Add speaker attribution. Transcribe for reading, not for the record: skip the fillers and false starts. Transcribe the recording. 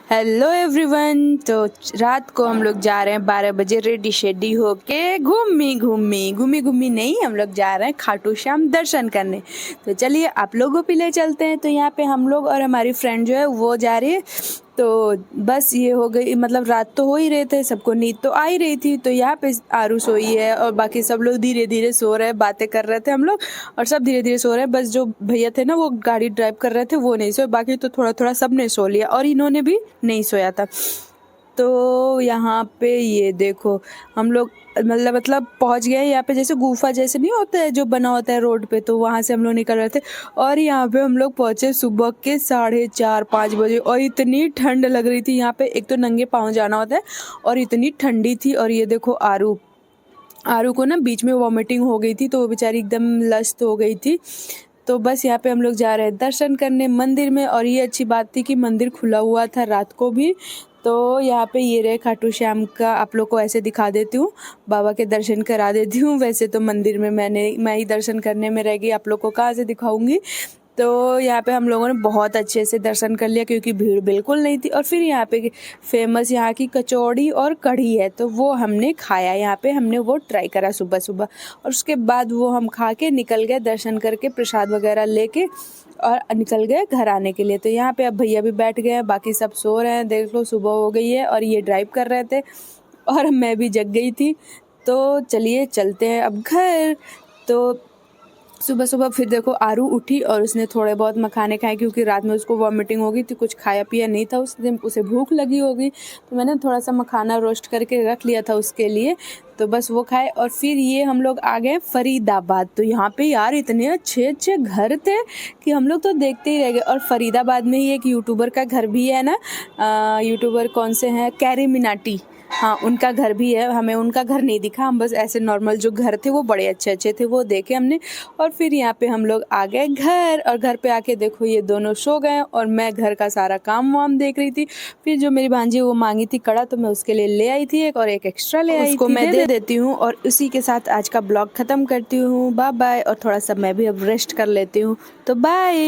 Speaker 1: Hello everyone. तो रात को हम लोग जा रहे हैं 12 बजे रेडी शेडी होके घूमी नहीं, हम लोग जा रहे हैं खाटू श्याम दर्शन करने। तो चलिए आप लोगों पे ले चलते हैं। तो यहाँ पे हम लोग और हमारी फ्रेंड जो है वो जा रही है। तो बस ये हो गई, मतलब रात तो हो ही रहे थे, सबको नींद तो आ ही रही थी। तो यहाँ पे आरू सोई है और बाकी सब लोग धीरे धीरे सो रहे हैं, बातें कर रहे थे हम लोग और सब धीरे धीरे सो रहे हैं। बस जो भैया थे ना वो गाड़ी ड्राइव कर रहे थे वो नहीं सोए, बाकी तो थोड़ा थोड़ा सबने सो लिया और इन्होंने भी नहीं सोया था। तो यहाँ पे ये देखो हम लोग मतलब पहुंच गए यहाँ पे। जैसे गुफा जैसे नहीं होता है जो बना होता है रोड पे, तो वहां से हम लोग निकल रहे थे और यहाँ पे हम लोग पहुंचे सुबह के 4:30-5 बजे और इतनी ठंड लग रही थी। यहाँ पे एक तो नंगे पाँव जाना होता है और इतनी ठंडी थी। और ये देखो आरू को ना बीच में वॉमिटिंग हो गई थी, तो वो बेचारी एकदम लस्त हो गई थी। तो बस यहाँ पे हम लोग जा रहे हैं दर्शन करने मंदिर में। और ये अच्छी बात थी कि मंदिर खुला हुआ था रात को भी। तो यहाँ पे ये रहे खाटू श्याम का, आप लोग को ऐसे दिखा देती हूँ, बाबा के दर्शन करा देती हूँ। वैसे तो मंदिर में मैं ही दर्शन करने में रह गई, आप लोग को कहाँ से दिखाऊंगी। तो यहाँ पे हम लोगों ने बहुत अच्छे से दर्शन कर लिया क्योंकि भीड़ बिल्कुल नहीं थी। और फिर यहाँ पे फेमस यहाँ की कचौड़ी और कढ़ी है, तो वो हमने खाया। यहाँ पे हमने वो ट्राई करा सुबह सुबह और उसके बाद वो हम खा के निकल गए, दर्शन करके प्रसाद वगैरह लेके और निकल गए घर आने के लिए। तो यहाँ पे अब भैया भी बैठ गए हैं, बाकी सब सो रहे हैं। देख लो सुबह हो गई है और ये ड्राइव कर रहे थे और मैं भी जग गई थी। तो चलिए चलते हैं अब घर। तो सुबह सुबह फिर देखो आरू उठी और उसने थोड़े बहुत मखाने खाए क्योंकि रात में उसको वॉमिटिंग हो गई थी, कुछ खाया पिया नहीं था, उसे भूख लगी होगी। तो मैंने थोड़ा सा मखाना रोस्ट करके रख लिया था उसके लिए, तो बस वो खाए। और फिर ये हम लोग आ गए फरीदाबाद। तो यहाँ पे यार इतने अच्छे अच्छे घर थे कि हम लोग तो देखते ही रह गए। और फरीदाबाद में ही एक यूट्यूबर का घर भी है ना, यूट्यूबर कौन से हैं, कैरी मिनाटी, हाँ उनका घर भी है। हमें उनका घर नहीं दिखा, हम बस ऐसे नॉर्मल जो घर थे वो बड़े अच्छे अच्छे थे वो देखे हमने। और फिर यहाँ पे हम लोग आ गए घर और घर पे आके देखो ये दोनों सो गए और मैं घर का सारा काम वाम देख रही थी। फिर जो मेरी भांजी वो मांगी थी कड़ा, तो मैं उसके लिए ले आई थी एक, और एक एक्स्ट्रा ले आई उसको मैं दे देती हूँ। और उसी के साथ आज का ब्लॉग खत्म करती हूँ। Bye bye. और थोड़ा सा मैं भी अब रेस्ट कर लेती हूँ, तो बाय।